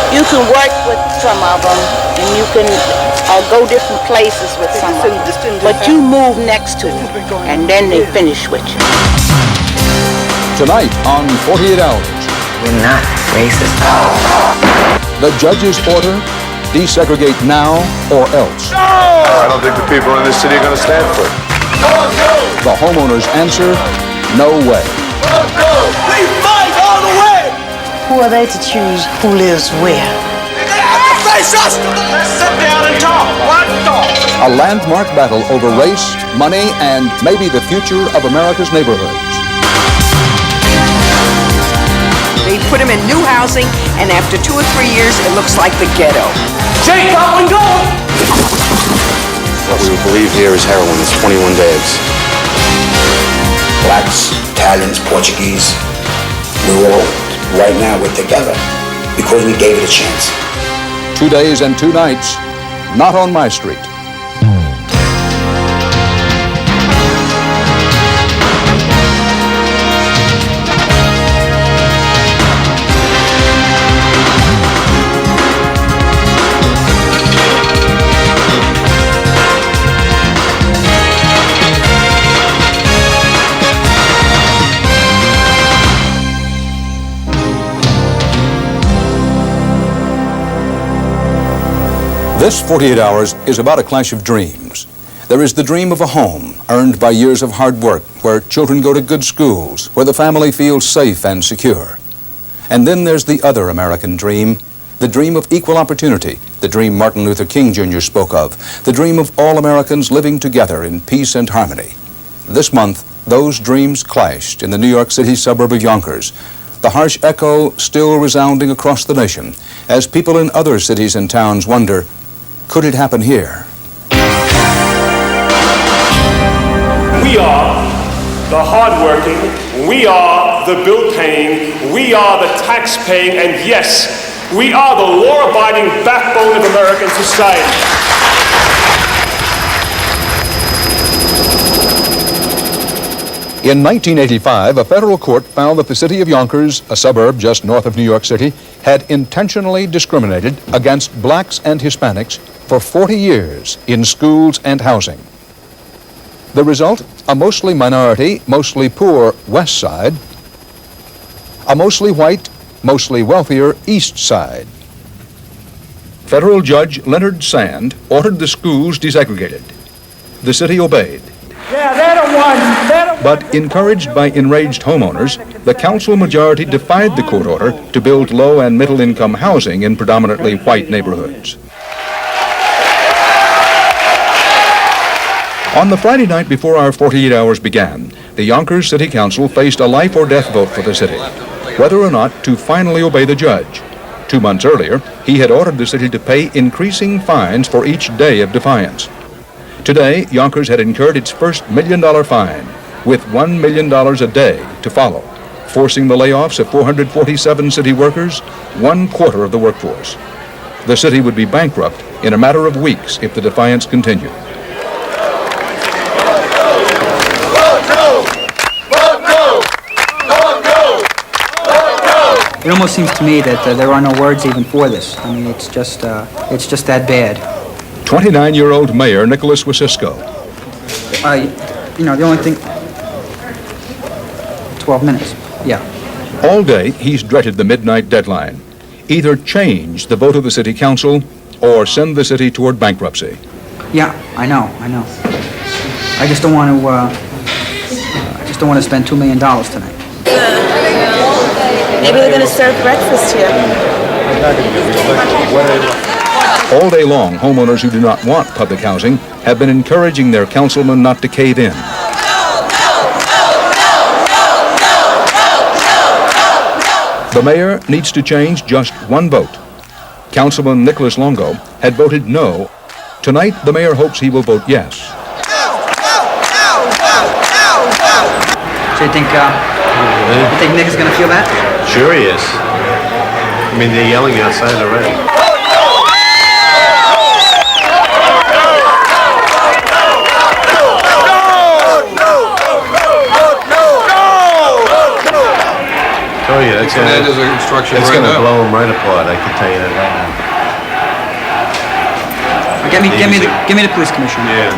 You can work with some of them, and you can go different places with some of them. But you move next to them, and then they finish with you. Tonight on 48 Hours. We're not racist. The judge's order, desegregate now or else. I don't think the people in this city are going to stand for it. The homeowner's answer, no way. We fight all the way! Who are they to choose who lives where? Face us! Sit down and talk. What talk? A landmark battle over race, money, and maybe the future of America's neighborhoods. They put him in new housing, and after 2 or 3 years, it looks like the ghetto. Jake, up and go! What we believe here is heroin. It's 21 days. Blacks, Italians, Portuguese, right now we're together because we gave it a chance. 2 days and 2 nights, not on my street. This 48 Hours is about a clash of dreams. There is the dream of a home earned by years of hard work, where children go to good schools, where the family feels safe and secure. And then there's the other American dream, the dream of equal opportunity, the dream Martin Luther King Jr. spoke of, the dream of all Americans living together in peace and harmony. This month, those dreams clashed in the New York City suburb of Yonkers, the harsh echo still resounding across the nation as people in other cities and towns wonder, could it happen here? We are the hardworking, we are the bill-paying, we are the tax-paying, and yes, we are the law-abiding backbone of American society. In 1985, a federal court found that the city of Yonkers, a suburb just north of New York City, had intentionally discriminated against blacks and Hispanics for 40 years in schools and housing. The result, a mostly minority, mostly poor West Side, a mostly white, mostly wealthier East Side. Federal Judge Leonard Sand ordered the schools desegregated. The city obeyed. Yeah, they're the ones. But encouraged by enraged homeowners, the council majority defied the court order to build low and middle income housing in predominantly white neighborhoods. On the Friday night before our 48 hours began, the Yonkers City Council faced a life or death vote for the city, whether or not to finally obey the judge. 2 months earlier, he had ordered the city to pay increasing fines for each day of defiance. Today, Yonkers had incurred its first $1 million fine, with $1 million a day to follow, forcing the layoffs of 447 city workers, 1/4 of the workforce. The city would be bankrupt in a matter of weeks if the defiance continued. It almost seems to me that there are no words even for this. I mean, it's just that bad. 29-year-old Mayor Nicholas Wasisco. The only thing... 12 minutes, yeah. All day, he's dreaded the midnight deadline. Either change the vote of the city council or send the city toward bankruptcy. Yeah, I know. I just don't want to spend $2 million tonight. Maybe they're going to serve breakfast here. All day long, homeowners who do not want public housing have been encouraging their councilmen not to cave in. The mayor needs to change just one vote. Councilman Nicholas Longo had voted no. Tonight, the mayor hopes he will vote yes. So you think Nick is going to feel that? Sure he is. I mean, they're yelling outside already. Oh yeah, It's going to blow them right apart. I can tell you that right now. Give me the police commissioner. Yeah.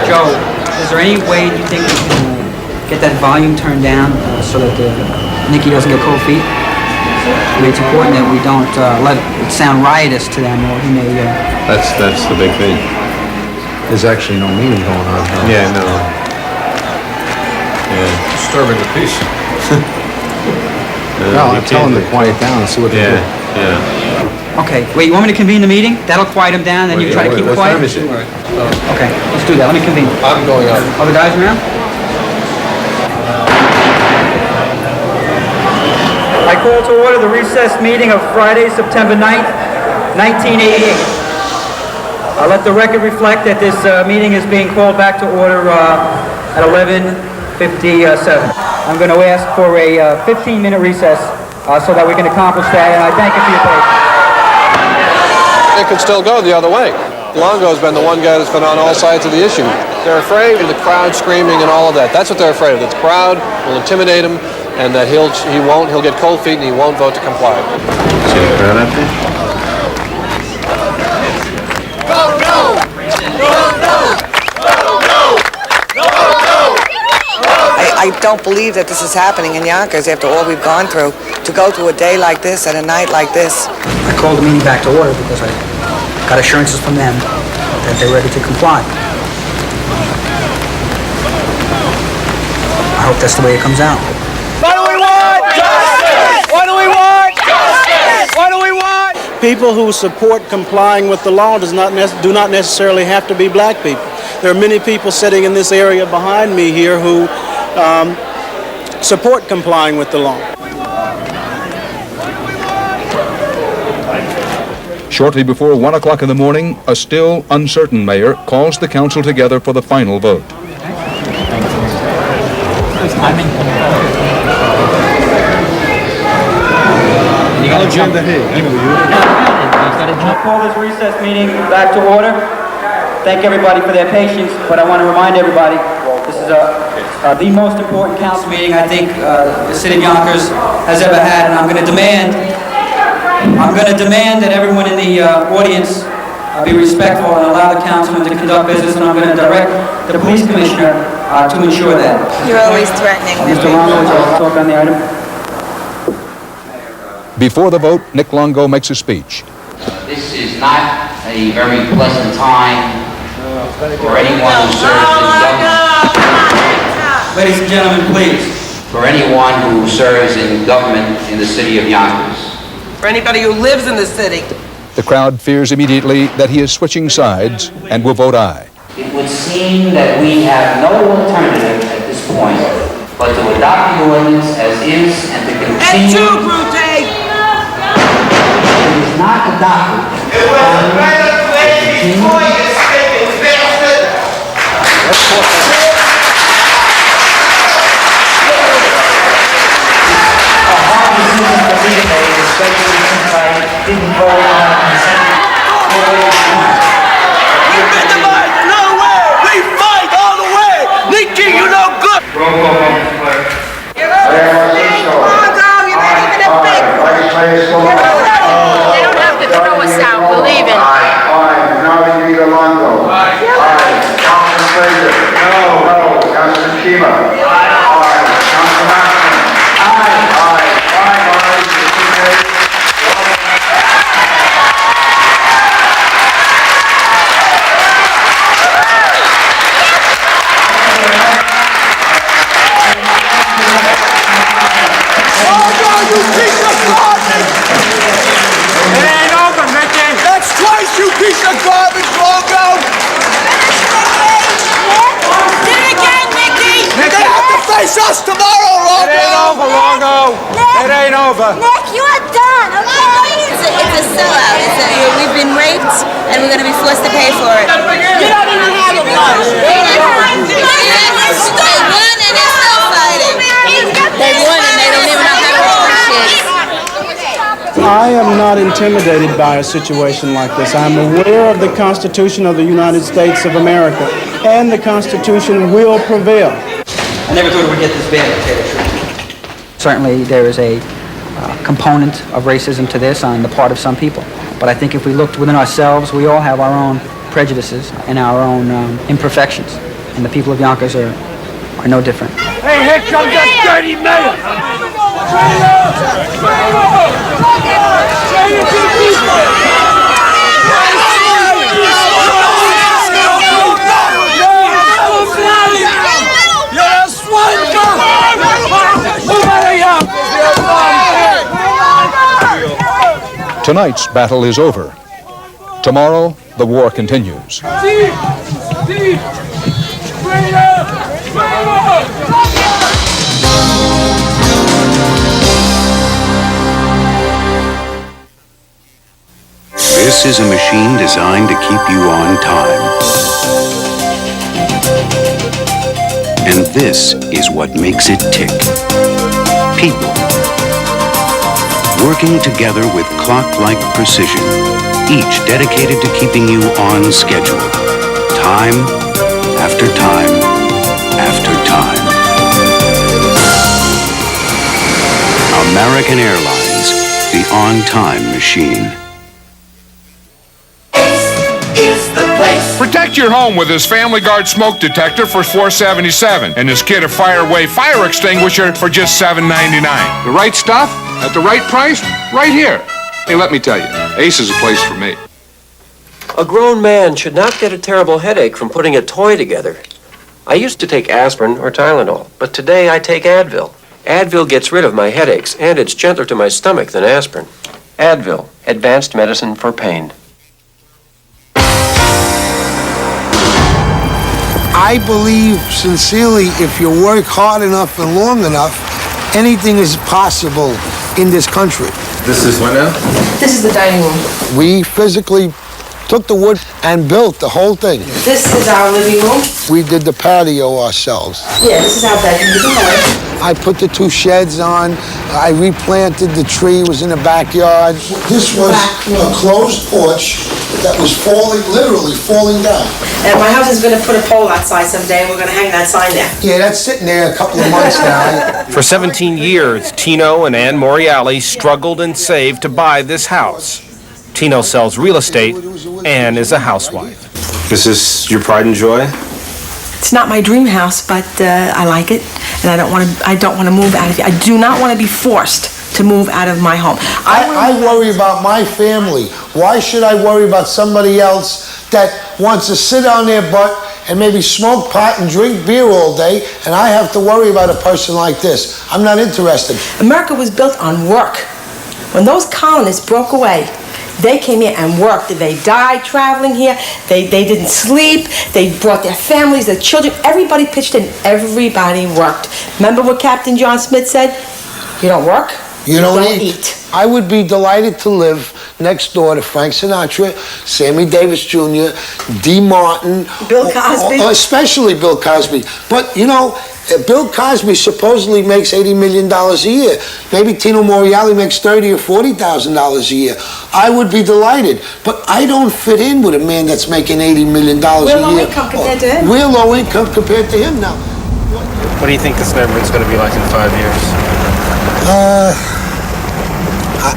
Joe, is there any way you think we can get that volume turned down so that Nikki doesn't get cold feet? I mean, it's important that we don't let it sound riotous to them, or he may. That's the big thing. There's actually no meeting going on. Huh? Yeah, no. Yeah. Disturbing the peace. No, I'm telling them to quiet down and see what they do. Yeah. Okay, wait, you want me to convene the meeting? That'll quiet them down, then you try to keep it quiet? What time is it? Okay, let's do that. Let me convene. I'm going out. Other guys around? I call to order the recessed meeting of Friday, September 9th, 1988. I'll let the record reflect that this meeting is being called back to order at 11:57. I'm going to ask for a 15-minute recess so that we can accomplish that, and I thank you for your patience. It could still go the other way. Longo's been the one guy that's been on all sides of the issue. They're afraid of the crowd screaming and all of that. That's what they're afraid of. That the crowd will intimidate him, and that he'll get cold feet and he won't vote to comply. See the crowd out there? I don't believe that this is happening in Yonkers after all we've gone through. To go through a day like this and a night like this. I called the meeting back to order because I got assurances from them that they're ready to comply. I hope that's the way it comes out. What do we want? Justice! What do we want? Justice! What do we want? People who support complying with the law do not necessarily have to be black people. There are many people sitting in this area behind me here who support complying with the law. Shortly before 1 o'clock in the morning, a still uncertain mayor calls the council together for the final vote. I'll call this recess meeting back to order. Thank everybody for their patience, but I want to remind everybody this is the most important council meeting I think the city of Yonkers has ever had, and I'm going to demand that everyone in the audience be respectful and allow the councilman to conduct business, and I'm going to direct the police commissioner to ensure that. You're always threatening. Mr. Longo, would you like to talk on the item? Before the vote, Nick Longo makes a speech. This is not a very pleasant time for anyone who serves in government. Ladies and gentlemen, please. For anyone who serves in government in the city of Yonkers. For anybody who lives in the city. The crowd fears immediately that he is switching sides and will vote aye. It would seem that we have no alternative at this point but to adopt the ordinance as is and to continue. It is not adopted. It was better before you speaking, bastard. A hard decision for me to make, especially since I didn't vote on consent. We've been divided, no way! We fight all the way! Nikki, you no good! You're not even a big one. They don't have to throw us out, believe it. Aye. Now we need a Longo. Aye. Councilman Fraser. No. Councilman Shima. Aye. Councilman Maxson. Aye. You piece of garbage! It ain't over, Mickey! That's twice, you piece of garbage, Longo! Did it again, Nicky! You're gonna have to face us tomorrow, Longo! It ain't over, Longo! It ain't over! Nick, you are done, okay? It's a sellout. We've been raped, and we're gonna be forced to pay for it. You don't even have a lunch. They won, and they're still fighting. They won, and they don't even know how to shit. I am not intimidated by a situation like this. I'm aware of the Constitution of the United States of America, and the Constitution will prevail. I never thought it would get this bad, to tell you the truth. Certainly there is a component of racism to this on the part of some people. But I think if we looked within ourselves, we all have our own prejudices and our own imperfections. And the people of Yonkers are no different. Hey, here comes that dirty mayor! Tonight's battle is over. Tomorrow, the war continues. This is a machine designed to keep you on time. And this is what makes it tick. People. Working together with clock-like precision, each dedicated to keeping you on schedule. Time after time after time. American Airlines, the on-time machine. Protect your home with his Family Guard smoke detector for $4.77 and his kit of Fireway fire extinguisher for just $7.99. The right stuff at the right price, right here. Hey, let me tell you, Ace is a place for me. A grown man should not get a terrible headache from putting a toy together. I used to take aspirin or Tylenol, but today I take Advil. Advil gets rid of my headaches, and it's gentler to my stomach than aspirin. Advil, advanced medicine for pain. I believe sincerely if you work hard enough and long enough, anything is possible in this country. This is what now? This is the dining room. We physically took the wood and built the whole thing. This is our living room. We did the patio ourselves. Yeah, this is our bedroom. I put the 2 sheds on. I replanted the tree, was in the backyard. This was a closed porch that was literally falling down. And my husband's going to put a pole outside someday, and we're going to hang that sign there. Yeah, that's sitting there a couple of months now. For 17 years, Tino and Ann Moriali struggled and saved to buy this house. Tino sells real estate. Ann is a housewife. This is your pride and joy? It's not my dream house, but I like it, and I don't want to move out of here. I do not want to be forced to move out of my home. I worry about my family. Why should I worry about somebody else that wants to sit on their butt and maybe smoke pot and drink beer all day, and I have to worry about a person like this? I'm not interested. America was built on work. When those colonists broke away, they came here and worked. They died traveling here. They didn't sleep. They brought their families, their children. Everybody pitched in. Everybody worked. Remember what Captain John Smith said? You don't work, you don't eat. I would be delighted to live next door to Frank Sinatra, Sammy Davis Jr., Dee Martin. Bill Cosby. Especially Bill Cosby. But, you know, Bill Cosby supposedly makes $80 million a year. Maybe Tino Moriali makes $30,000 or $40,000 a year. I would be delighted. But I don't fit in with a man that's making $80 million a year. We're low income compared to him. We're low income compared to him now. What do you think this neighborhood's going to be like in 5 years?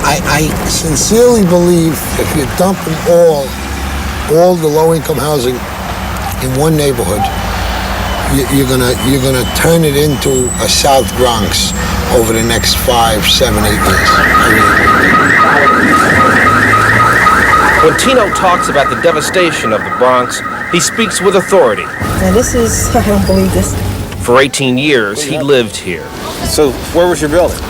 I sincerely believe if you're dumping all the low-income housing in one neighborhood, you're gonna turn it into a South Bronx over the next 5, 7, 8 years. When Tino talks about the devastation of the Bronx, he speaks with authority. Now this is, I don't believe this. For 18 years, he lived here. So, where was your building?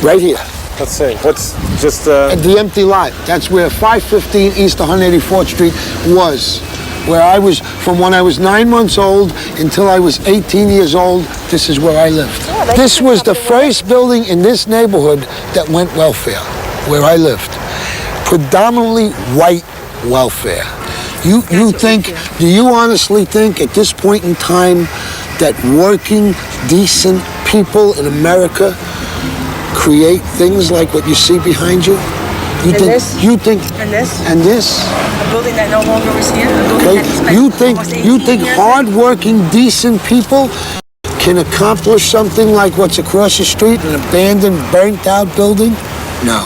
Right here. Let's see. What's just At the empty lot. That's where 515 East 184th Street was. Where I was, from when I was 9 months old until I was 18 years old, this is where I lived. This was the first building in this neighborhood that went welfare, where I lived. Predominantly white welfare. Do you honestly think at this point in time that working, decent people in America create things like what you see behind you? You And think? this? You think? And this? And this? A building that no longer is here. A building that he Okay. spent almost 18 You think years in? hard-working, decent people can accomplish something like what's across the street, an abandoned, burnt-out building? No.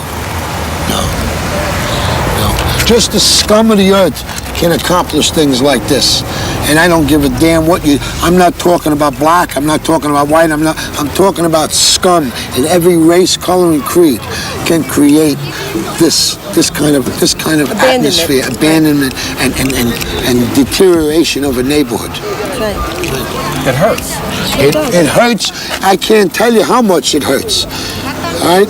Just the scum of the earth can accomplish things like this. And I don't give a damn what you... I'm not talking about black, I'm not talking about white, I'm talking about scum in every race, color, and creed can create this kind of atmosphere, abandonment, and deterioration of a neighborhood. Right. It hurts. It hurts. I can't tell you how much it hurts. All right?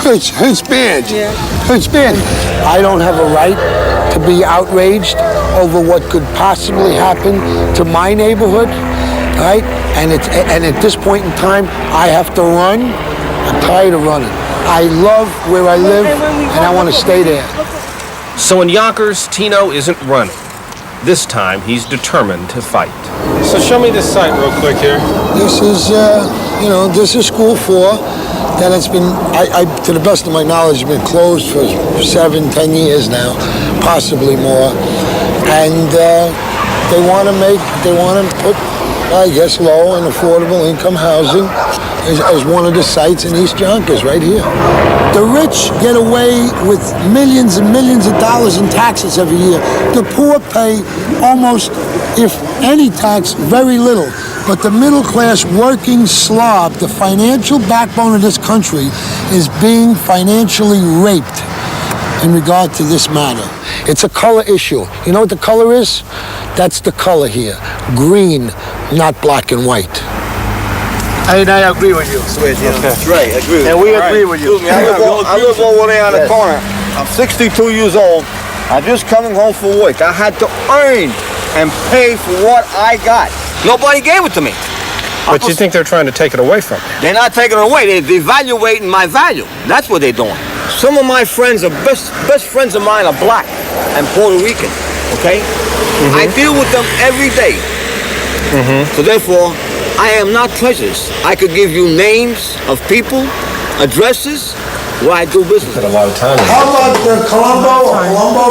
Hurts bad. Yeah. Hurts bad. I don't have a right to be outraged over what could possibly happen to my neighborhood, right? And at this point in time, I have to run. I'm tired of running. I love where I live, and I want to stay there. So in Yonkers, Tino isn't running. This time, he's determined to fight. So show me this site real quick here. This is, this is School 4. That has been, to the best of my knowledge, has been closed for 7-10 years now, possibly more. And they want to put, I guess, low and affordable income housing as one of the sites in East Yonkers, right here. The rich get away with millions and millions of dollars in taxes every year. The poor pay almost, if any tax, very little. But the middle-class working slob, the financial backbone of this country, is being financially raped in regard to this matter. It's a color issue. You know what the color is? That's the color here. Green, not black and white. I agree with you. Switch, yeah. Okay. Right, agree. And we agree with you. Excuse me, I live over there on the corner. I'm 62 years old. I'm just coming home from work. I had to earn and pay for what I got. Nobody gave it to me. But you think they're trying to take it away from you? They're not taking it away. They're devaluating my value. That's what they're doing. Some of my friends are best friends of mine are black and Puerto Rican. Okay? I deal with them every day. So therefore, I am not prejudiced. I could give you names of people, addresses, where I do business. A lot of time. How about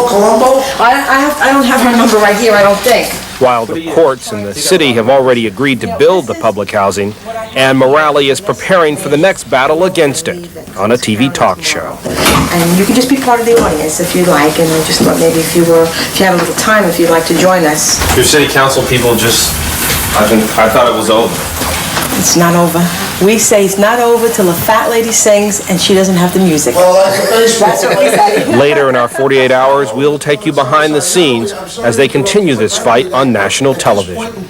Colombo? I don't have her number right here, I don't think. While the courts and the city have already agreed to build the public housing, Ann Morale is preparing for the next battle against it on a TV talk show. And you can just be part of the audience if you'd like, and I just thought maybe if you have a little time, if you'd like to join us. Your city council people I thought it was over. It's not over. We say it's not over till the fat lady sings and she doesn't have the music. Well, that's what we say. Later in our 48 hours, we'll take you behind the scenes as they continue this fight on national television.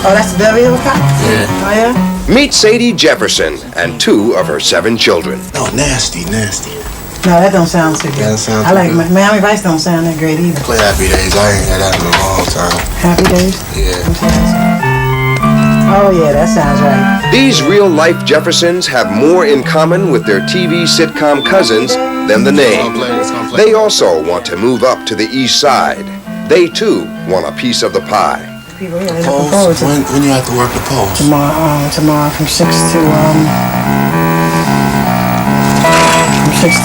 Oh, that's Beverly Hills Cop? Yeah. Oh, yeah? Meet Sadie Jefferson and 2 of her 7 children. Oh, nasty. No, that don't sound too good. I like Miami Vice don't sound that great either. Play Happy Days. I ain't had that in a long time. Happy Days? Yeah. Oh, yeah, that sounds right. These real-life Jeffersons have more in common with their TV sitcom cousins than the name. They also want to move up to the east side. They, too, want a piece of the pie. People here, they're looking forward to it. When you have to work the polls? Tomorrow from 6 to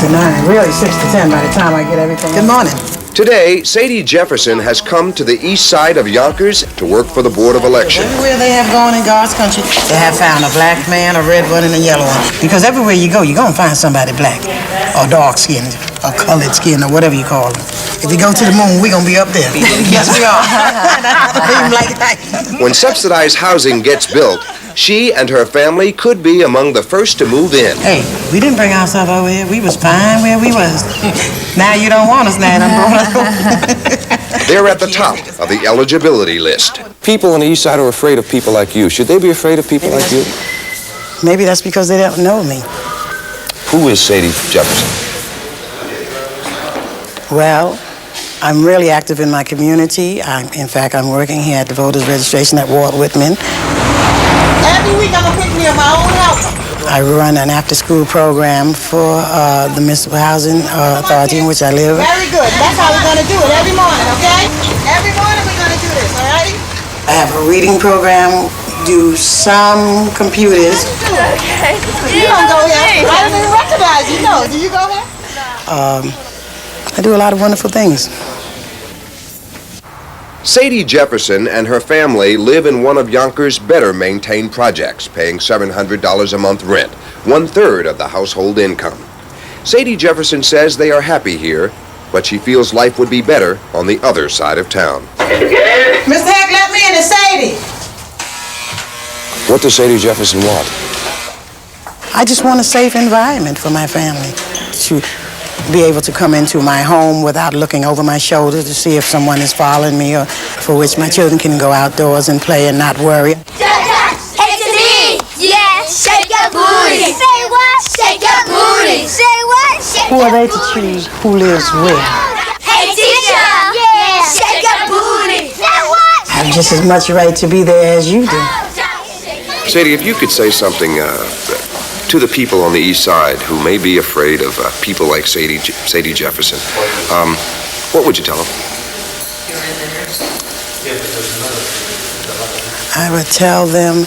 9. Really 6 to 10 by the time I get everything. Good morning. Today, Sadie Jefferson has come to the east side of Yonkers to work for the Board of Elections. Everywhere they have gone in God's country, they have found a black man, a red one, and a yellow one. Because everywhere you go, you're going to find somebody black, or dark-skinned, or colored skin, or whatever you call them. If you go to the moon, we're going to be up there. Yes, we are. When subsidized housing gets built, she and her family could be among the first to move in. Hey, we didn't bring ourselves over here. We was fine where we was. Now you don't want us now. They're at the top of the eligibility list. People on the east side are afraid of people like you. Should they be afraid of people like you? Maybe that's because they don't know me. Who is Sadie Jefferson? Well, I'm really active in my community. In fact, I'm working here at the voters registration at Walt Whitman. Every week I'm gonna pick me up my own helper. I run an after-school program for the Municipal Housing Authority in which I live. Very good. That's how we're gonna do it every morning, okay? Every morning we're gonna do this, all right? I have a reading program do some computers. Okay. You don't go here. I didn't even recognize you. No, do you go here? I do a lot of wonderful things. Sadie Jefferson and her family live in one of Yonkers' better maintained projects, paying $700 a month rent, 1/3 of the household income. Sadie Jefferson says they are happy here, but she feels life would be better on the other side of town. Mr. Heck, let me in, it's Sadie. What does Sadie Jefferson want? I just want a safe environment for my family to be able to come into my home without looking over my shoulder to see if someone is following me, or for which my children can go outdoors and play and not worry. Hey, Denise! Yes! Shake your booty! Say what? Shake your booty! Say what? Shake Who are they to choose who lives where? Hey, teacher! Yeah! Shake your booty! Say what? I have just as much right to be there as you do. Sadie, if you could say something to the people on the east side who may be afraid of people like Sadie Jefferson, what would you tell them? I would tell them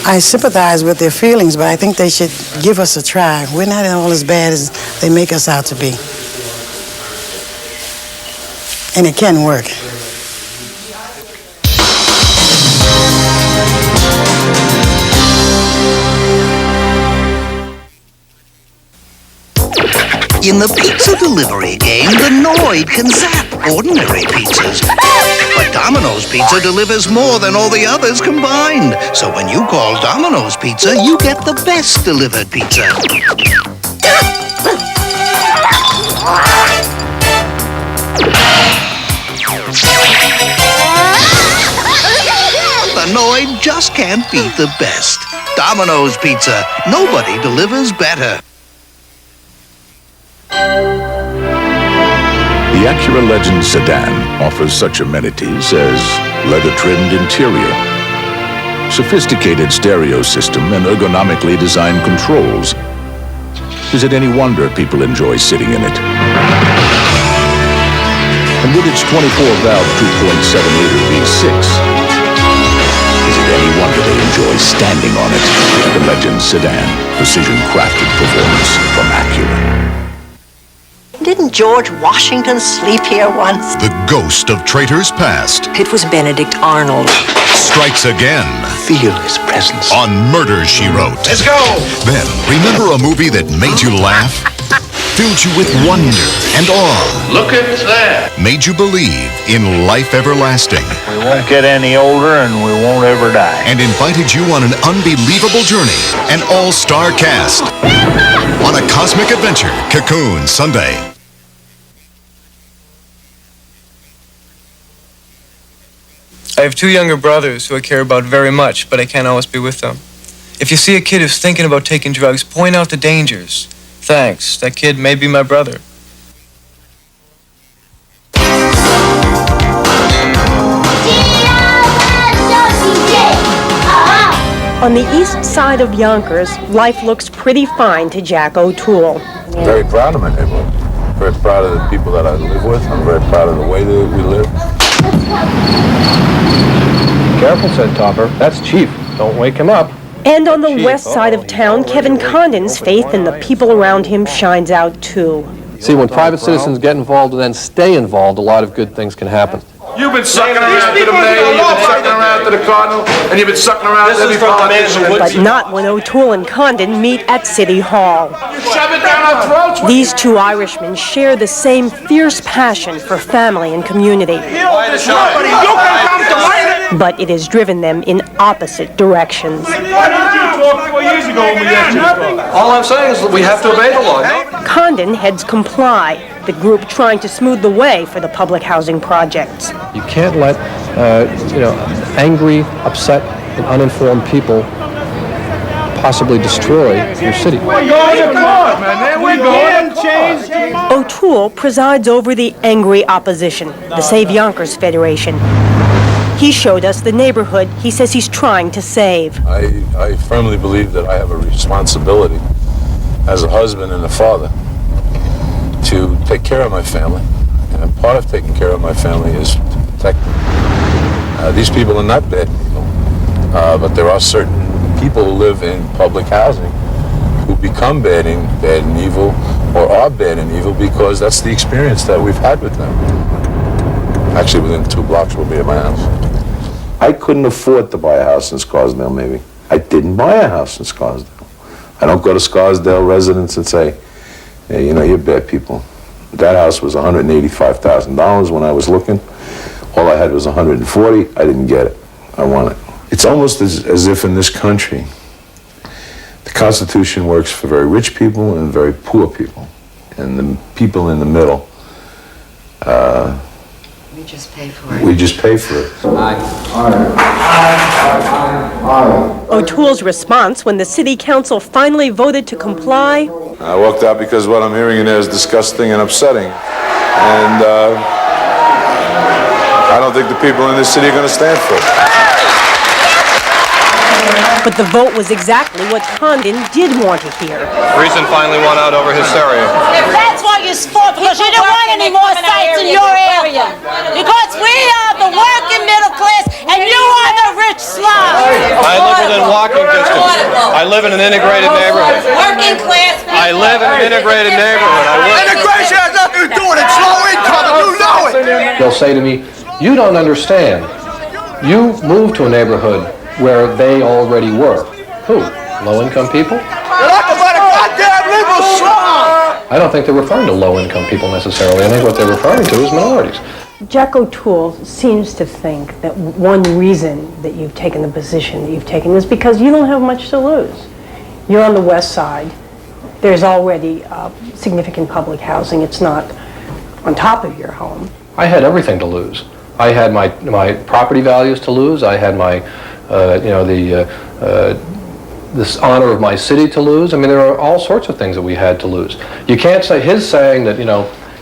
I sympathize with their feelings, but I think they should give us a try. We're not all as bad as they make us out to be. And it can work. In the pizza delivery game, the Noid can zap ordinary pizzas. But Domino's Pizza delivers more than all the others combined. So when you call Domino's Pizza, you get the best delivered pizza. The Noid just can't beat the best. Domino's Pizza. Nobody delivers better. The Acura Legend sedan offers such amenities as leather-trimmed interior, sophisticated stereo system, and ergonomically designed controls. Is it any wonder people enjoy sitting in it? And with its 24-valve 2.7-liter V6, is it any wonder they enjoy standing on it? The Legend sedan, precision-crafted performance from Acura. Didn't George Washington sleep here once? The ghost of traitors past It was Benedict Arnold. strikes again. Feel his presence. On Murder, She Wrote. Let's go! Then, remember a movie that made you laugh? Filled you with wonder and awe? Look at that. Made you believe in life everlasting? We won't get any older and we won't ever die. And invited you on an unbelievable journey. An all-star cast. On a cosmic adventure. Cocoon, Sunday. I have two younger brothers who I care about very much, but I can't always be with them. If you see a kid who's thinking about taking drugs, point out the dangers. Thanks. That kid may be my brother. On the east side of Yonkers, life looks pretty fine to Jack O'Toole. I'm very proud of my neighborhood. Very proud of the people that I live with. I'm very proud of the way that we live. Careful, said Topper. That's Chief. Don't wake him up. And on the west side of town, Kevin Condon's faith in the people around him shines out too. See, when private citizens get involved and then stay involved, a lot of good things can happen. You've been sucking around to the mayor, you've been sucking around to the cardinal, and you've been sucking around to every politician. But not when O'Toole and Condon meet at City Hall. Shove it down our throats. These two Irishmen share the same fierce passion for family and community. But it has driven them in opposite directions. Why didn't you talk 4 years ago when we asked you to talk? All I'm saying is that we have to obey the law. Condon heads Comply, the group trying to smooth the way for the public housing projects. You can't let, angry, upset, and uninformed people possibly destroy your city. We're going to court, man. We're going to court. O'Toole presides over the angry opposition, the Save Yonkers Federation. He showed us the neighborhood he says he's trying to save. I firmly believe that I have a responsibility as a husband and a father to take care of my family. And part of taking care of my family is to protect them. These people are not bad people. But there are certain people who live in public housing who become bad and evil, or are bad and evil, because that's the experience that we've had with them. Actually, within 2 blocks will be at my house. I couldn't afford to buy a house in Scarsdale, maybe. I didn't buy a house in Scarsdale. I don't go to Scarsdale residents and say, hey, you know, you're bad people. That house was $185,000 when I was looking. All I had was $140,000. I didn't get it. I want it. It's almost as if in this country, the Constitution works for very rich people and very poor people. And the people in the middle, we just pay for it. We just pay for it. O'Toole's response when the city council finally voted to comply. I walked out because what I'm hearing in there is disgusting and upsetting. And I don't think the people in this city are going to stand for it. But the vote was exactly what Condon did want to hear. Reason finally won out over hysteria. That's why you fought, because you didn't want any more sites in your area. Because we are the working middle class and you are the rich slobs. I live within walking distance. I live in an integrated neighborhood. Working class people. I live in an integrated neighborhood. Integration has nothing to do with it. It's low income, and you know it. They'll say to me, you don't understand. You moved to a neighborhood where they already were. Who? Low-income people? You're nothing but a goddamn liberal slob! I don't think they're referring to low-income people necessarily. I think what they're referring to is minorities. Jack O'Toole seems to think that one reason that you've taken the position that you've taken is because you don't have much to lose. You're on the west side. There's already significant public housing. It's not on top of your home. I had everything to lose. I had my property values to lose. I had my, this honor of my city to lose. I mean, there are all sorts of things that we had to lose. You can't say, his saying that,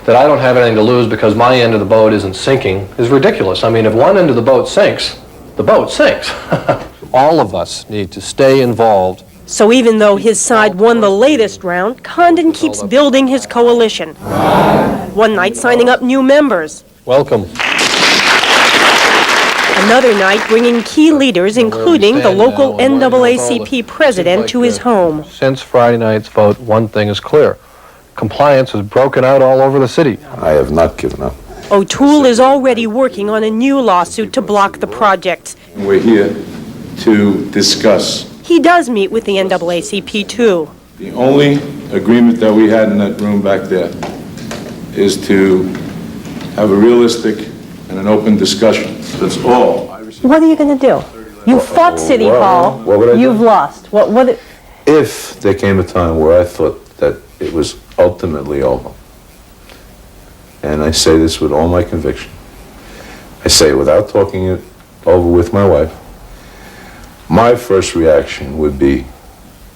that I don't have anything to lose because my end of the boat isn't sinking is ridiculous. I mean, if one end of the boat sinks, the boat sinks. All of us need to stay involved. So even though his side won the latest round, Condon keeps building his coalition. One night signing up new members. Welcome. Another night bringing key leaders, including the local NAACP president, to his home. Since Friday night's vote, one thing is clear. Compliance is broken out all over the city. I have not given up. O'Toole is already working on a new lawsuit to block the project. We're here to discuss. He does meet with the NAACP too. The only agreement that we had in that room back there is to have a realistic and an open discussion. That's all. What are you going to do? You fought City Hall. What would I do? You've lost. If there came a time where I thought that it was ultimately over, and I say this with all my conviction, I say it without talking it over with my wife, my first reaction would be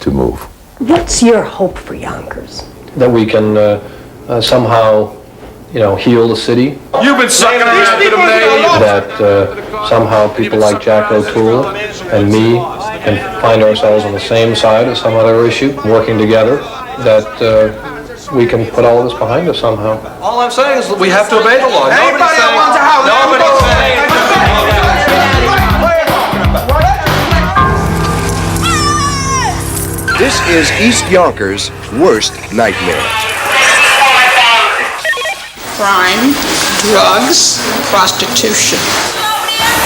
to move. What's your hope for Yonkers? That we can somehow, heal the city. You've been sucking around for the mayor. That somehow people like Jack O'Toole and me can find ourselves on the same side of some other issue, working together, that we can put all of this behind us somehow. All I'm saying is that we have to obey the law. Anybody that wants a house, Nobody's saying. This is East Yonkers' worst nightmare. Crime, drugs, prostitution.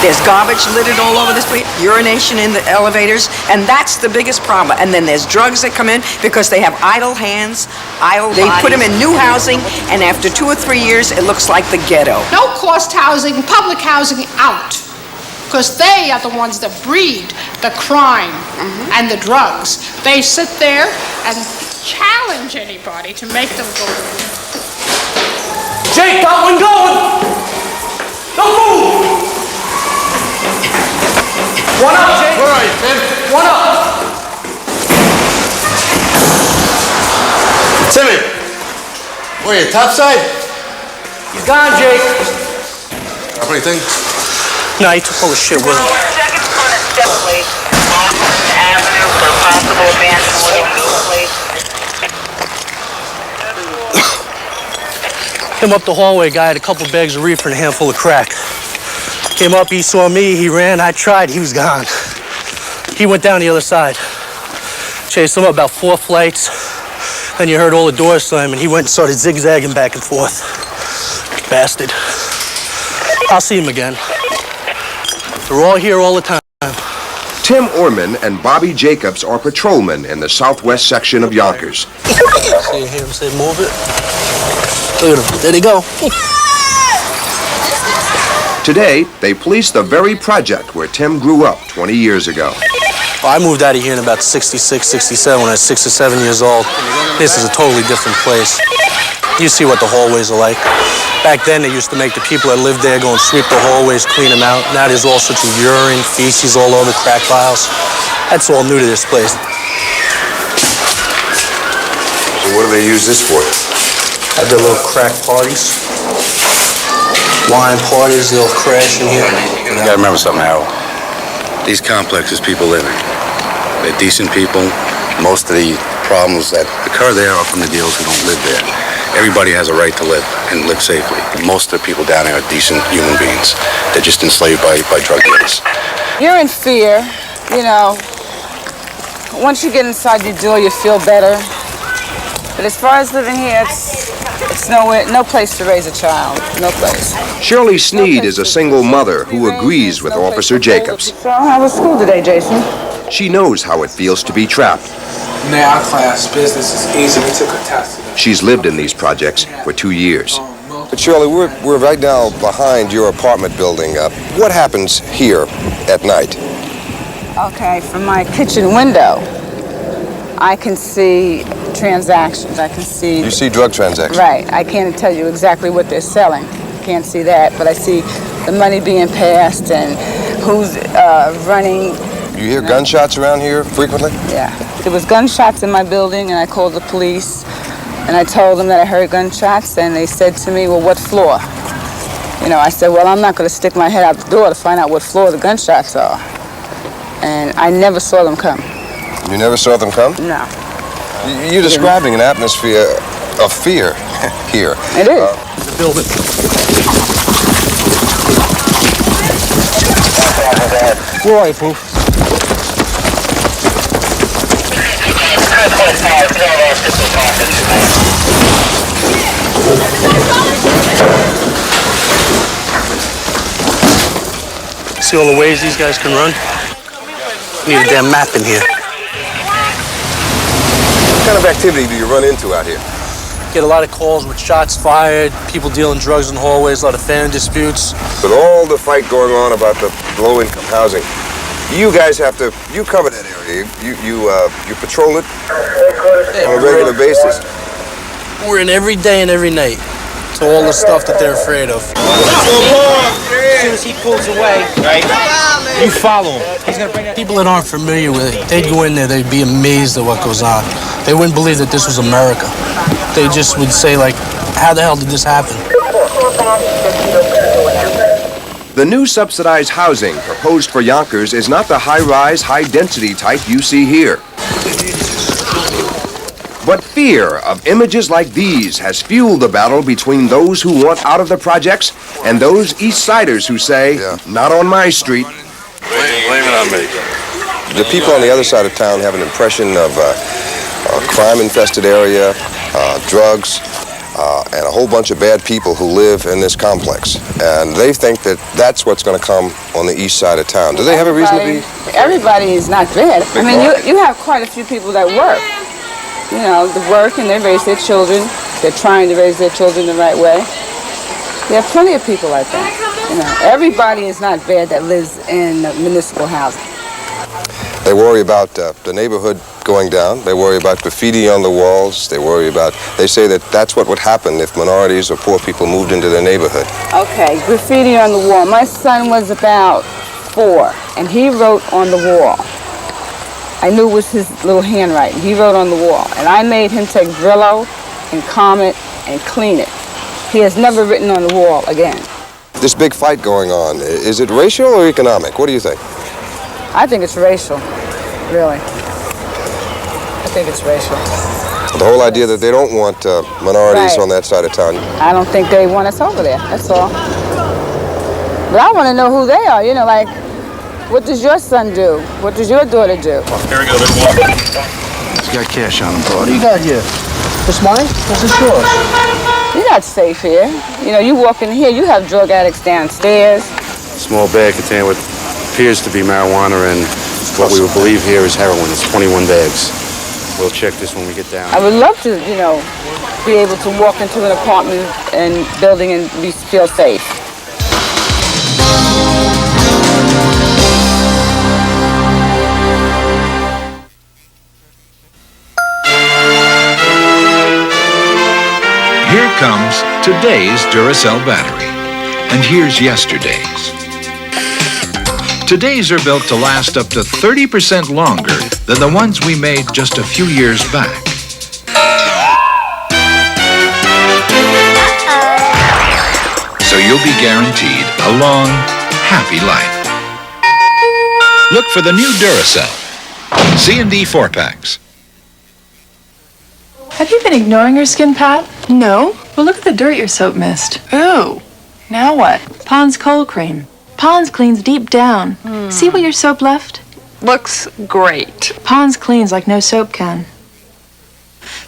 There's garbage littered all over the street, urination in the elevators, and that's the biggest problem. And then there's drugs that come in because they have idle hands, they put them in new housing, and after 2 or 3 years, it looks like the ghetto. No cost housing, public housing out. Because they are the ones that breed the crime and the drugs. They sit there and challenge anybody to make them go. Jake, got one going! Don't move! One up, Jake! Where are you, Tim? One up! Timmy! Where are you, topside? He's gone, Jake. What do you think? No, he took all the shit with him. Seconds on a step plate. Avenue for possible abandonment. Came up the hallway, guy had a couple bags of reefer and a handful of crack. Came up, he saw me, he ran, I tried, he was gone. He went down the other side. Chased him up about 4 flights. Then you heard all the doors slam, and he went and started zigzagging back and forth. Bastard. I'll see him again. They're all here all the time. Tim Orman and Bobby Jacobs are patrolmen in the southwest section of Yonkers. See, hear him say, move it. Look at him. There they go. Today, they police the very project where Tim grew up 20 years ago. I moved out of here in about 66, 67 when I was 6 or 7 years old. This is a totally different place. You see what the hallways are like. Back then, they used to make the people that lived there go and sweep the hallways, clean them out. Now there's all sorts of urine, feces all over, crack piles. That's all new to this place. So what do they use this for? Have their little crack parties. Wine parties, they'll crash in here. You gotta remember something, Harold. These complexes people live in. They're decent people. Most of the problems that occur there are from the dealers who don't live there. Everybody has a right to live and live safely. Most of the people down there are decent human beings. They're just enslaved by drug dealers. You're in fear, you know. Once you get inside your door, you feel better. But as far as living here, it's no place to raise a child. No place. Shirley Sneed is a single mother who agrees with Officer Jacobs. So how was school today, Jason? She knows how it feels to be trapped. In our class, business is easy. We took a test today. She's lived in these projects for 2 years. But Shirley, we're right now behind your apartment building. What happens here at night? Okay, from my kitchen window, I can see transactions. I can see... You see drug transactions? Right. I can't tell you exactly what they're selling. Can't see that, but I see the money being passed and who's running. You hear gunshots around here frequently? Yeah. There was gunshots in my building, and I called the police, and I told them that I heard gunshots, and they said to me, well, what floor? You know, I said, well, I'm not going to stick my head out the door to find out what floor the gunshots are. And I never saw them come. You never saw them come? No. You're describing an atmosphere of fear here. It is. The building. Where are you, Pooh? See all the ways these guys can run? We need a damn map in here. What kind of activity do you run into out here? Get a lot of calls with shots fired, people dealing drugs in the hallways, a lot of fan disputes. With all the fight going on about the low-income housing, you guys have to, you cover that area. You patrol it on a regular basis. We're in every day and every night. To all the stuff that they're afraid of. As soon as he pulls away, right, you follow him. He's gonna bring that. People that aren't familiar with it, they'd go in there, they'd be amazed at what goes on. They wouldn't believe that this was America. They just would say, like, how the hell did this happen? The new subsidized housing proposed for Yonkers is not the high-rise, high-density type you see here. But fear of images like these has fueled the battle between those who want out of the projects and those East Siders who say, not on my street. Blame it on me. The people on the other side of town have an impression of a crime-infested area, drugs, and a whole bunch of bad people who live in this complex. And they think that that's what's going to come on the east side of town. Do they have a reason to be? Everybody is not bad. I mean, you have quite a few people that work. You know, they work and they raise their children. They're trying to raise their children the right way. There are plenty of people like that. You know, everybody is not bad that lives in municipal housing. They worry about the neighborhood going down. They worry about graffiti on the walls. They say that that's what would happen if minorities or poor people moved into their neighborhood. Okay, graffiti on the wall. My son was about 4, and he wrote on the wall. I knew it was his little handwriting. He wrote on the wall, and I made him take Brillo and calm it and clean it. He has never written on the wall again. This big fight going on, is it racial or economic? What do you think? I think it's racial, really. I think it's racial. The whole idea that they don't want minorities on that side of town. I don't think they want us over there, that's all. But I want to know who they are, you know, like, What does your son do? What does your daughter do? Here we go, they're walking. He's got cash on him, bro. What do you got here? This mine? This is yours. You're not safe here. You know, you walk in here, you have drug addicts downstairs. Small bag contained what appears to be marijuana, and what we would believe here is heroin. It's 21 bags. We'll check this when we get down. I would love to, you know, be able to walk into an apartment and building and feel safe. Here comes today's Duracell battery, and here's yesterday's. Today's are built to last up to 30% longer than the ones we made just a few years back. So you'll be guaranteed a long, happy life. Look for the new Duracell. C&D 4-packs. Have you been ignoring your skin, Pat? No. Well, look at the dirt your soap missed. Ooh. Now what? Pond's Cold Cream. Pond's cleans deep down. See what your soap left? Looks great. Pond's cleans like no soap can.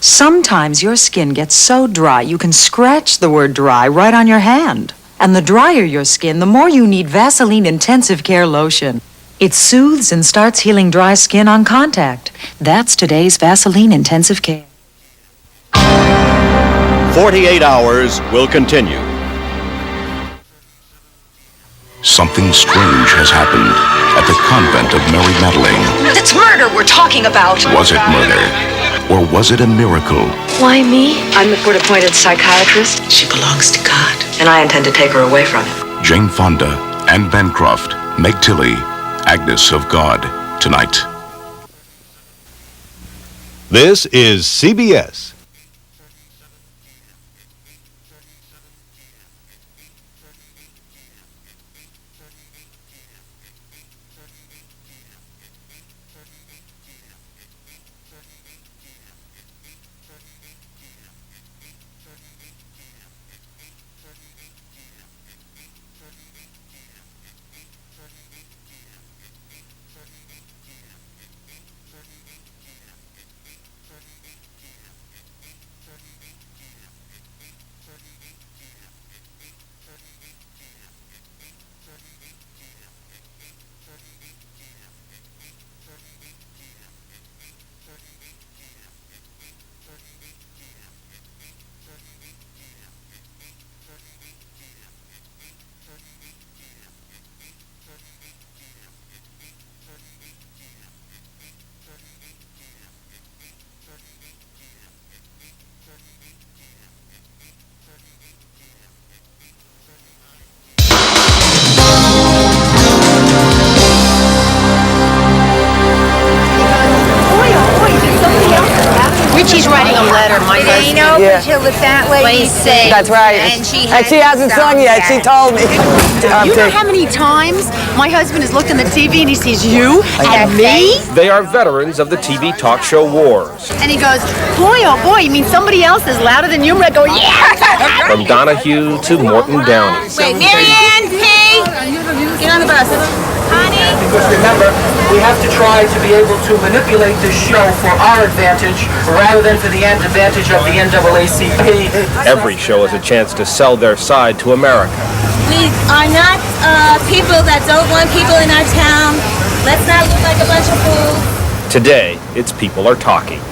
Sometimes your skin gets so dry you can scratch the word dry right on your hand. And the drier your skin, the more you need Vaseline Intensive Care Lotion. It soothes and starts healing dry skin on contact. That's today's Vaseline Intensive Care. 48 hours will continue. Something strange has happened at the convent of Mary Magdalene. It's murder we're talking about. Was it murder? Or was it a miracle? Why me? I'm the court-appointed psychiatrist. She belongs to God. And I intend to take her away from him. Jane Fonda, Anne Bancroft, Meg Tilly, Agnes of God, tonight. This is CBS. She's writing a letter, my husband. You know, Matilda that lady said. That's right. And she hasn't sung yet. She told me. You know how many times my husband has looked on the TV and he sees you and me? They are veterans of the TV talk show wars. And he goes, boy, oh boy, you mean somebody else is louder than you? And I go, yeah! From Donahue to Morton Downey. Wait, Marianne, P! Get on the bus. Honey? Because remember, we have to try to be able to manipulate this show for our advantage rather than for the advantage of the NAACP. Every show is a chance to sell their side to America. We are not people that don't want people in our town. Let's not look like a bunch of fools. Today, its people are talking.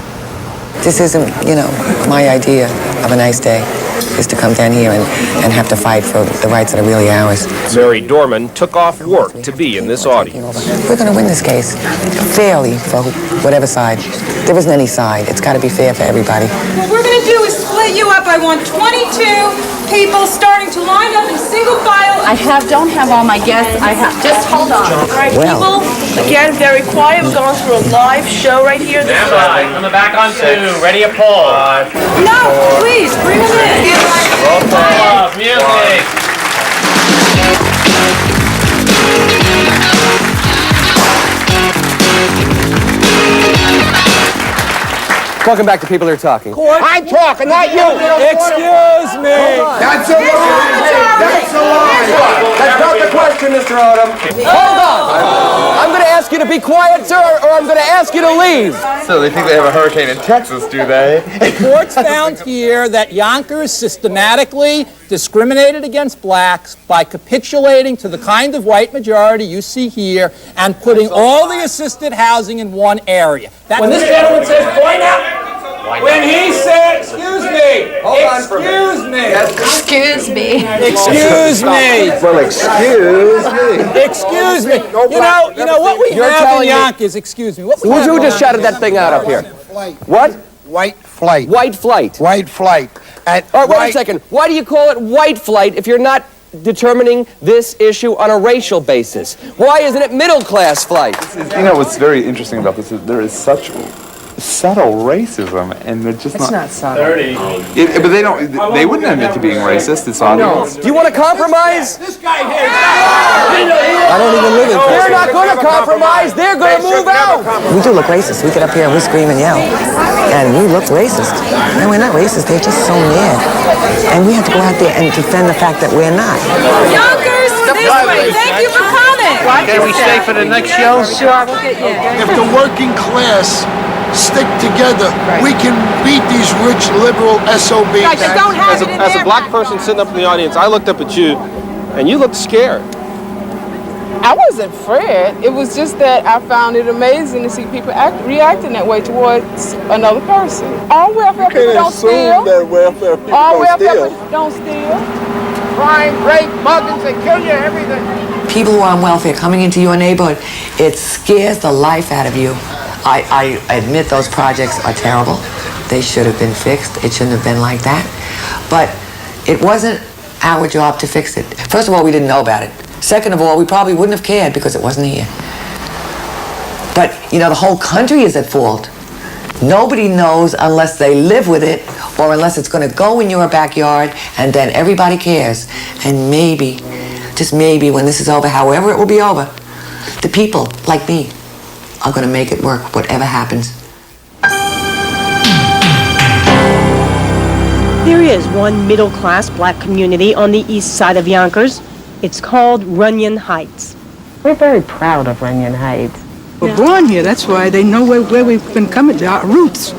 This isn't, my idea of a nice day, is to come down here and have to fight for the rights that are really ours. Mary Dorman took off work to be in this audience. We're going to win this case fairly for whatever side. There isn't any side. It's got to be fair for everybody. What we're going to do is split you up. I want 22 people starting to line up in single file. Don't have all my guests. Just hold on. All right, Well. people, again, very quiet. We're going through a live show right here. Stand by. Coming back on 2. Ready to pull. No, please, bring them in. Roll call. Music. Welcome back to People Are Talking. I'm talking, not you. Excuse me. That's a lie. That's a lie. That's not the question, Mr. Odom. Hold on. I'm going to ask you to be quiet, sir, or I'm going to ask you to leave. So they think they have a hurricane in Texas, do they? Courts found here that Yonkers systematically discriminated against blacks by capitulating to the kind of white majority you see here and putting all the assisted housing in one area. When this gentleman says, point out, when he said, excuse me, excuse me. Excuse me. Excuse me. Well, excuse me. Excuse me. You know what we have in Yonkers, excuse me. What we have Who in just shouted that thing out up here? What? White flight. White flight. White flight. All right, wait a second. Why do you call it white flight if you're not determining this issue on a racial basis? Why isn't it middle class flight? You know what's very interesting about this is there is such subtle racism, and they're just It's not subtle. But they don't. They wouldn't admit to being racist. It's obvious. Do you want to compromise? This guy here. I don't even live in. They're not going to compromise. They're going to move out. We do look racist. We get up here and we scream and yell. And we look racist. And we're not racist. They're just so mad. And we have to go out there and defend the fact that we're not. Yonkers, this way. Thank you for coming. Can we stay for the next show? Sure, we'll get you. If the working class stick together, we can beat these rich liberal SOBs. As a black person sitting up in the audience, I looked up at you, and you looked scared. I wasn't afraid. It was just that I found it amazing to see people reacting that way towards another person. All welfare people don't steal. All welfare people don't steal. Crime, rape, muggings, they kill you, everything. People who are on welfare coming into your neighborhood, it scares the life out of you. I admit those projects are terrible. They should have been fixed. It shouldn't have been like that. But it wasn't our job to fix it. First of all, we didn't know about it. Second of all, we probably wouldn't have cared because it wasn't here. But, you know, the whole country is at fault. Nobody knows unless they live with it or unless it's going to go in your backyard, and then everybody cares. And maybe, just maybe, when this is over, however it will be over, the people like me are going to make it work, whatever happens. There is one middle-class black community on the east side of Yonkers. It's called Runyon Heights. We're very proud of Runyon Heights. We're born here, that's why they know where we've been coming, our roots.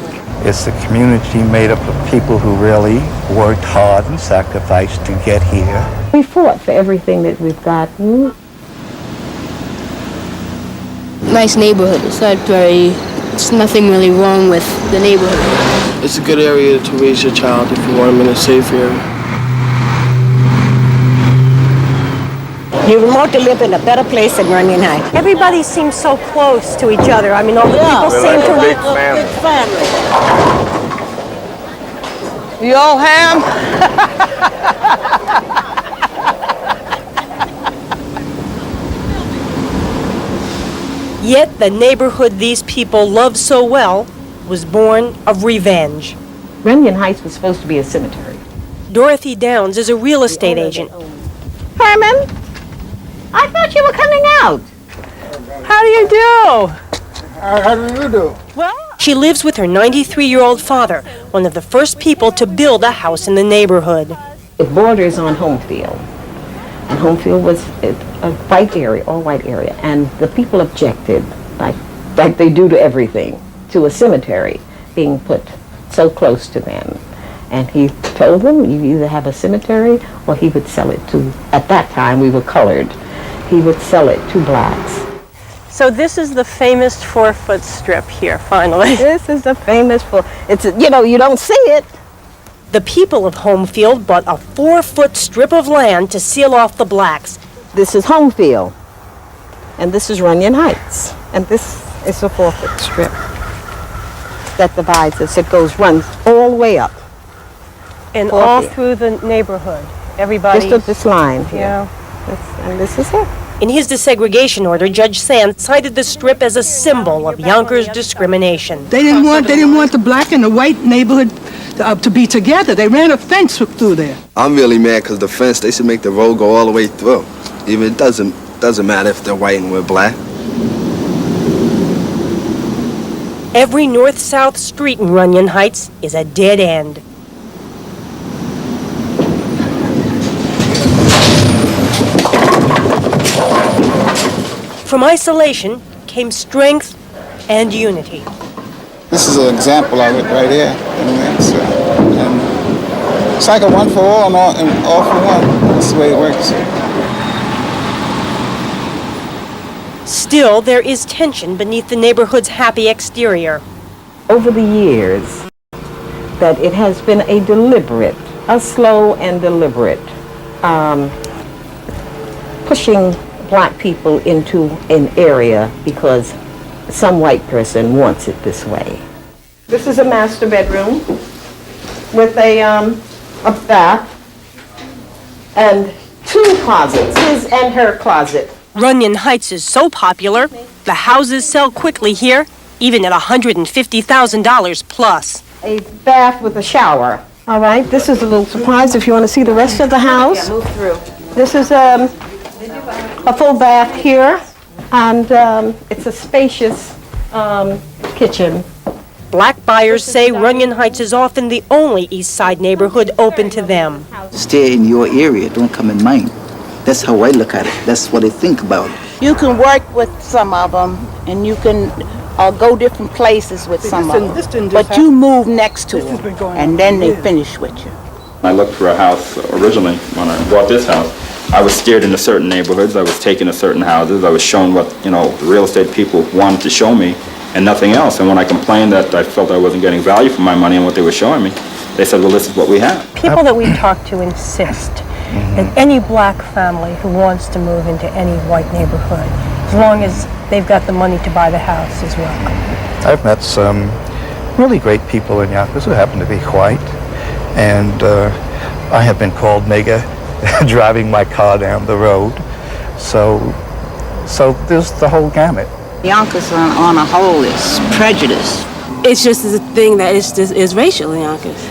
It's a community made up of people who really worked hard and sacrificed to get here. We fought for everything that we've gotten. Nice neighborhood. It's nothing really wrong with the neighborhood. It's a good area to raise your child if you want them in a safe area. You want to live in a better place than Runyon Heights. Everybody seems so close to each other. I mean, all the people seem to big family. You all ham? Yet the neighborhood these people love so well was born of revenge. Runyon Heights was supposed to be a cemetery. Dorothy Downs is a real estate agent. Herman, I thought you were coming out. How do you do? How do you do? Well, she lives with her 93-year-old father, one of the first people to build a house in the neighborhood. It borders on Homefield. And Homefield was a white area, all white area. And the people objected, like they do to everything, to a cemetery being put so close to them. And he told them, you either have a cemetery or he would sell it to, at that time we were colored, he would sell it to blacks. So this is the famous 4-foot strip here, finally. This is the famous, you don't see it. The people of Homefield bought a 4-foot strip of land to seal off the blacks. This is Homefield, and this is Runyon Heights, and this is a 4-foot strip that divides us. It runs all the way up. And all through the neighborhood. Everybody. Just up this line here. Yeah. And this is it. In his desegregation order, Judge Sand cited the strip as a symbol of Yonkers discrimination. They didn't want the black and the white neighborhood to be together. They ran a fence through there. I'm really mad because the fence, they should make the road go all the way through. Even it doesn't matter if they're white and we're black. Every north-south street in Runyon Heights is a dead end. From isolation came strength and unity. This is an example of it right here. And it's like a one for all and all for one. That's the way it works. Still, there is tension beneath the neighborhood's happy exterior. Over the years, that it has been a slow and deliberate pushing black people into an area because some white person wants it this way. This is a master bedroom with a bath and 2 closets, his and her closet. Runyon Heights is so popular, the houses sell quickly here, even at $150,000 plus. A bath with a shower. All right, this is a little surprise if you want to see the rest of the house. Yeah, move through. This is a full bath here, and it's a spacious kitchen. Black buyers say Runyon Heights is often the only East Side neighborhood open to them. Stay in your area, don't come in mine. That's how I look at it. That's what I think about it. You can work with some of them, and you can go different places with some of them. But you move next to them, and then they finish with you. I looked for a house originally when I bought this house. I was steered into certain neighborhoods. I was taken to certain houses. I was shown what, the real estate people wanted to show me and nothing else. And when I complained that I felt I wasn't getting value for my money and what they were showing me, they said, well, this is what we have. People that we talk to insist that any black family who wants to move into any white neighborhood, as long as they've got the money to buy the house, is welcome. I've met some really great people in Yonkers who happen to be white, and I have been called nigger driving my car down the road. So there's the whole gamut. Yonkers on a whole is prejudice. It's just a thing that is racial in Yonkers.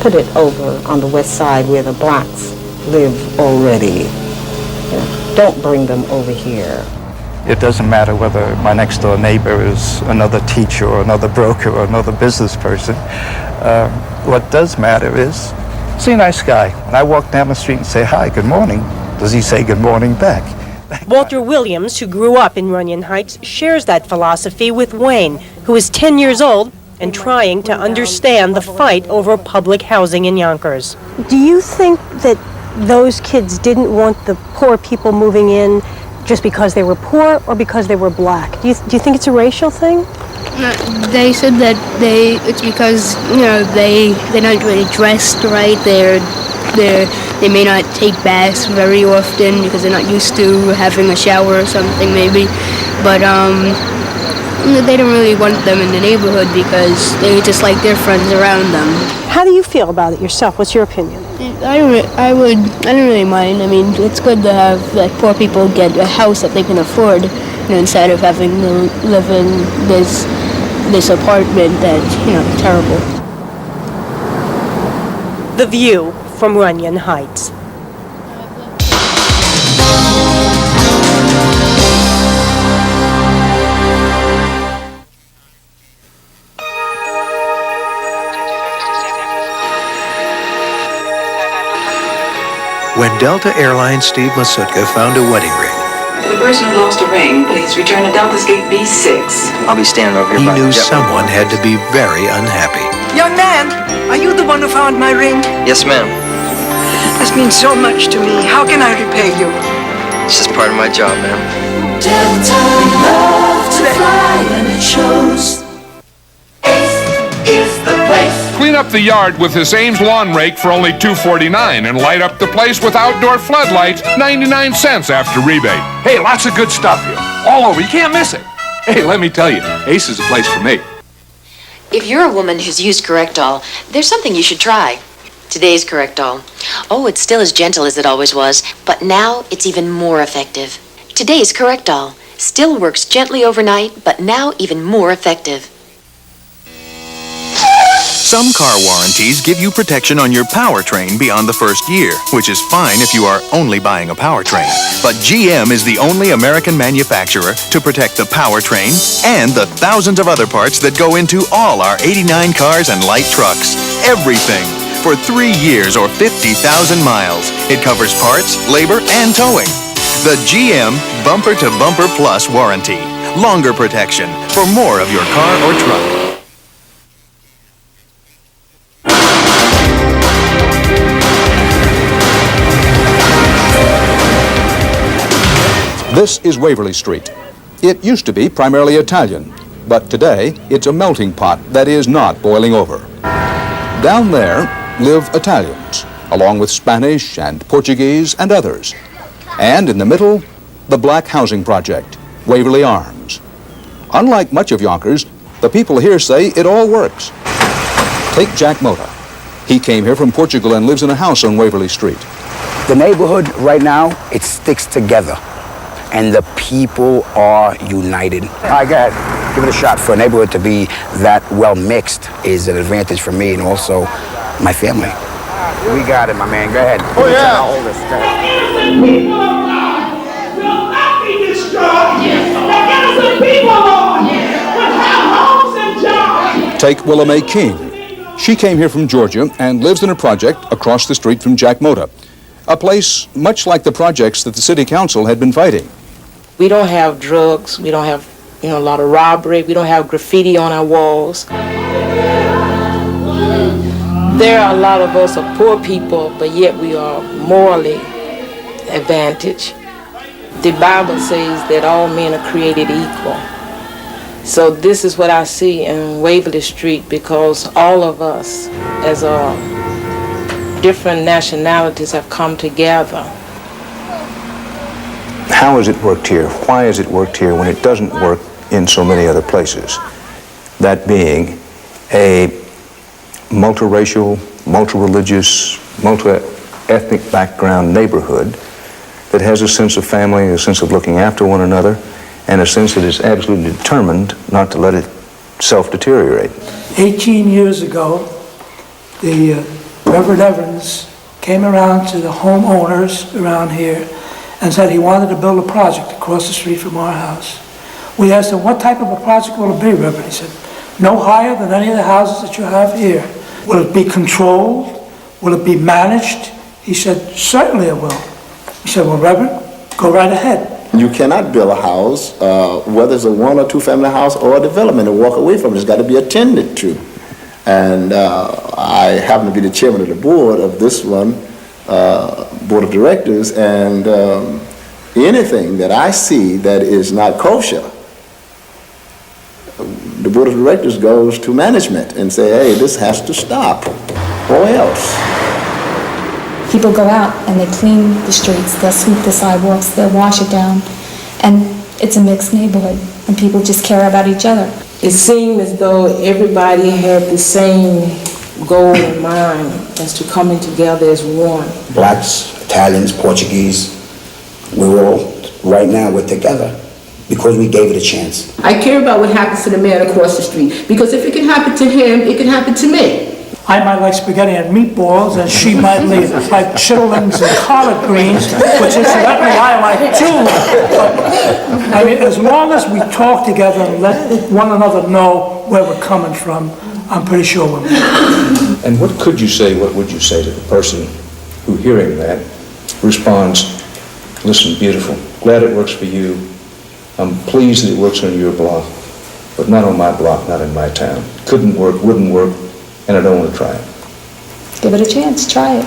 Put it over on the west side where the blacks live already. Don't bring them over here. It doesn't matter whether my next door neighbor is another teacher or another broker or another business person. What does matter is, see a nice guy. When I walk down the street and say, hi, good morning, does he say good morning back? Walter Williams, who grew up in Runyon Heights, shares that philosophy with Wayne, who is 10 years old and trying to understand the fight over public housing in Yonkers. Do you think that those kids didn't want the poor people moving in just because they were poor or because they were black? Do you think it's a racial thing? They said that it's because they're not really dressed right. They may not take baths very often because they're not used to having a shower or something maybe, but they don't really want them in the neighborhood because they just like their friends around them. How do you feel about it yourself? What's your opinion? I don't really mind. I mean, it's good to have poor people get a house that they can afford, instead of having to live in this apartment that's terrible. The View from Runyon Heights. When Delta Airlines Steve Masutka found a wedding ring, The person who lost a ring, please return to Delta's Gate B6. I'll be standing over here. He knew someone had to be very unhappy. Young man, are you the one who found my ring? Yes, ma'am. This means so much to me. How can I repay you? It's just part of my job, ma'am. Delta love to fly and it shows. Ace is the place. Clean up the yard with this Ames lawn rake for only $2.49 and light up the place with outdoor floodlights, 99 cents after rebate. Hey, lots of good stuff here. All over. You can't miss it. Hey, let me tell you, Ace is a place for me. If you're a woman who's used Correctol, there's something you should try. Today's Correctol. Oh, it's still as gentle as it always was, but now it's even more effective. Today's Correctol still works gently overnight, but now even more effective. Some car warranties give you protection on your powertrain beyond the first year, which is fine if you are only buying a powertrain. But GM is the only American manufacturer to protect the powertrain and the thousands of other parts that go into all our 89 cars and light trucks. Everything. For 3 years or 50,000 miles. It covers parts, labor, and towing. The GM Bumper to Bumper Plus warranty. Longer protection for more of your car or truck. This is Waverly Street. It used to be primarily Italian, but today it's a melting pot that is not boiling over. Down there live Italians, along with Spanish and Portuguese and others. And in the middle, the Black Housing Project, Waverly Arms. Unlike much of Yonkers, the people here say it all works. Take Jack Mota. He came here from Portugal and lives in a house on Waverly Street. The neighborhood right now, it sticks together. And the people are united. I got give it a shot. For a neighborhood to be that well mixed is an advantage for me and also my family. We got it, my man. Go ahead. Oh, yeah. I'll hold this. Go ahead. Innocent people, Lord, will not be destroyed. The innocent people, Lord, will have homes and jobs. Take Willa Mae King. She came here from Georgia and lives in a project across the street from Jack Mota, a place much like the projects that the city council had been fighting. We don't have drugs. We don't have, a lot of robbery. We don't have graffiti on our walls. There are a lot of us are poor people, but yet we are morally advantaged. The Bible says that all men are created equal. So this is what I see in Waverly Street, because all of us as different nationalities have come together. How has it worked here? Why has it worked here when it doesn't work in so many other places? That being a multiracial, multi-religious, multi-ethnic background neighborhood that has a sense of family, a sense of looking after one another, and a sense that is absolutely determined not to let itself deteriorate. 18 years ago, the Reverend Evans came around to the homeowners around here and said he wanted to build a project across the street from our house. We asked him, what type of a project will it be, Reverend? He said, no higher than any of the houses that you have here. Will it be controlled? Will it be managed? He said, certainly it will. He said, well, Reverend, go right ahead. You cannot build a house, whether it's a one or two family house or a development, and walk away from it. It's got to be attended to. And I happen to be the chairman of the board of this one, board of directors, and anything that I see that is not kosher, the board of directors goes to management and say, hey, this has to stop, or else. People go out and they clean the streets, they'll sweep the sidewalks, they'll wash it down, and it's a mixed neighborhood, and people just care about each other. It seemed as though everybody had the same goal in mind, as to coming together as one. Blacks, Italians, Portuguese, right now we're together because we gave it a chance. I care about what happens to the man across the street, because if it can happen to him, it can happen to me. I might like spaghetti and meatballs, and she might like chitterlings and collard greens, which incidentally I like too. But, I mean, as long as we talk together and let one another know where we're coming from, I'm pretty sure we'll make it. And what would you say to the person who, hearing that, responds, listen, beautiful, glad it works for you. I'm pleased that it works on your block, but not on my block, not in my town. Couldn't work, wouldn't work, and I don't want to try it. Give it a chance. Try it.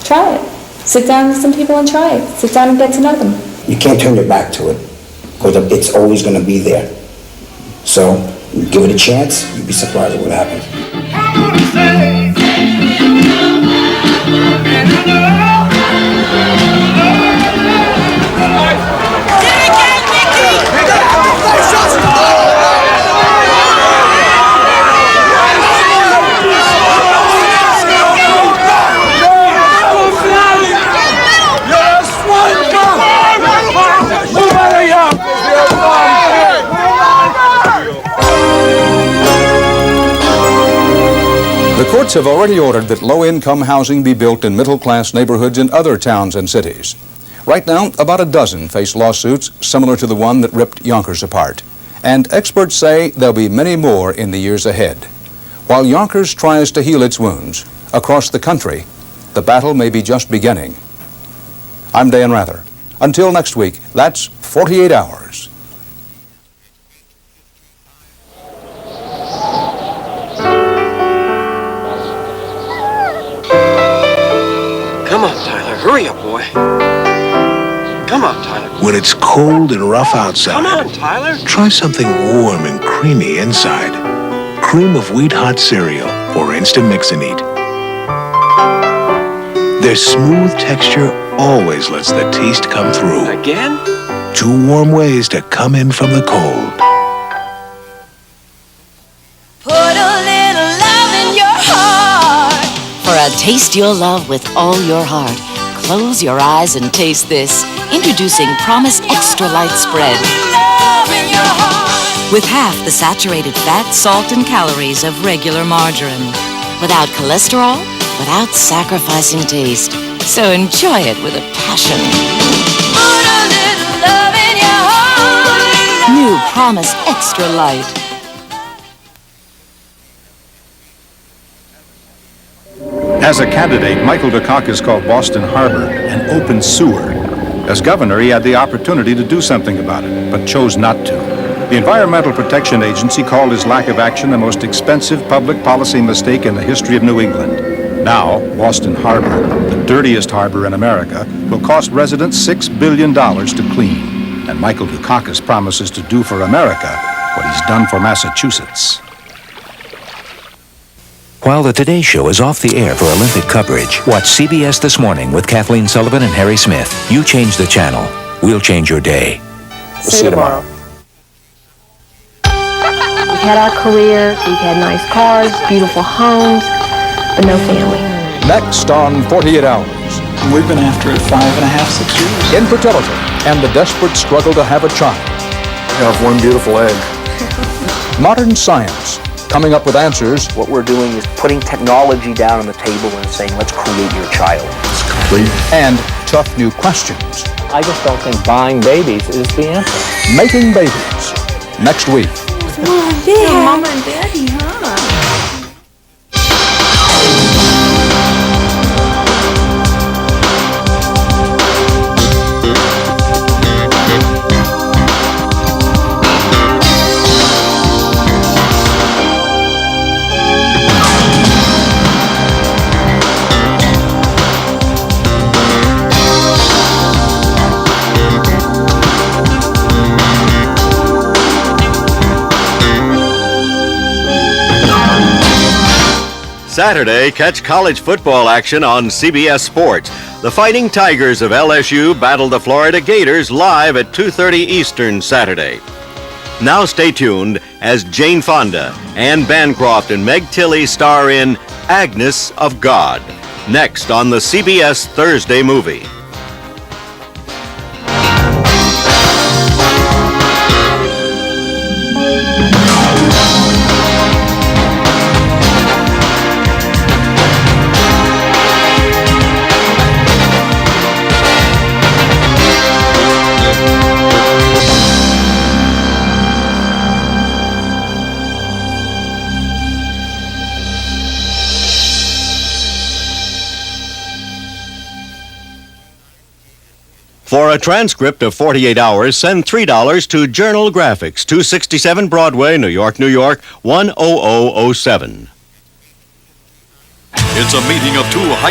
Try it. Sit down with some people and try it. Sit down and get to know them. You can't turn your back to it because it's always going to be there. So give it a chance. You'll be surprised at what happens. The courts have already ordered that low-income housing be built in middle-class neighborhoods in other towns and cities. Right now, about a dozen face lawsuits similar to the one that ripped Yonkers apart. And experts say there'll be many more in the years ahead. While Yonkers tries to heal its wounds, across the country, the battle may be just beginning. I'm Dan Rather. Until next week, that's 48 hours. Come on, Tyler. Hurry up, boy. Come on, Tyler. When it's cold and rough outside, Come on, Tyler. try something warm and creamy inside. Cream of wheat hot cereal or Instant Mix and Eat. Their smooth texture always lets the taste come through. Again? 2 warm ways to come in from the cold. Put a little love in your heart. For a taste you'll love with all your heart, close your eyes and taste this. Introducing Promise Extra Light Spread. Love in your heart. With half the saturated fat, salt, and calories of regular margarine. Without cholesterol, without sacrificing taste. So enjoy it with a passion. Put a little love in your heart. New Promise Extra Light. As a candidate, Michael Dukakis called Boston Harbor an open sewer. As governor, he had the opportunity to do something about it, but chose not to. The Environmental Protection Agency called his lack of action the most expensive public policy mistake in the history of New England. Now, Boston Harbor, the dirtiest harbor in America, will cost residents $6 billion to clean. And Michael Dukakis promises to do for America what he's done for Massachusetts. While the Today Show is off the air for Olympic coverage, watch CBS This Morning with Kathleen Sullivan and Harry Smith. You change the channel, we'll change your day. See you tomorrow. We've had our careers, we've had nice cars, beautiful homes, but no family. Next on 48 Hours. We've been after it 5.5, 6 years. Infertility and the desperate struggle to have a child. You have one beautiful egg. Modern science. Coming up with answers. What we're doing is putting technology down on the table and saying, let's create your child. It's complete. And tough new questions. I just don't think buying babies is the answer. Making babies. Next week. Mama and Daddy, huh? Saturday, catch college football action on CBS Sports. The Fighting Tigers of LSU battle the Florida Gators live at 2:30 Eastern Saturday. Now stay tuned as Jane Fonda, Anne Bancroft, and Meg Tilly star in Agnes of God, next on the CBS Thursday Movie. For a transcript of 48 Hours, send $3 to Journal Graphics, 267 Broadway, New York, New York, 10007. It's a meeting of two high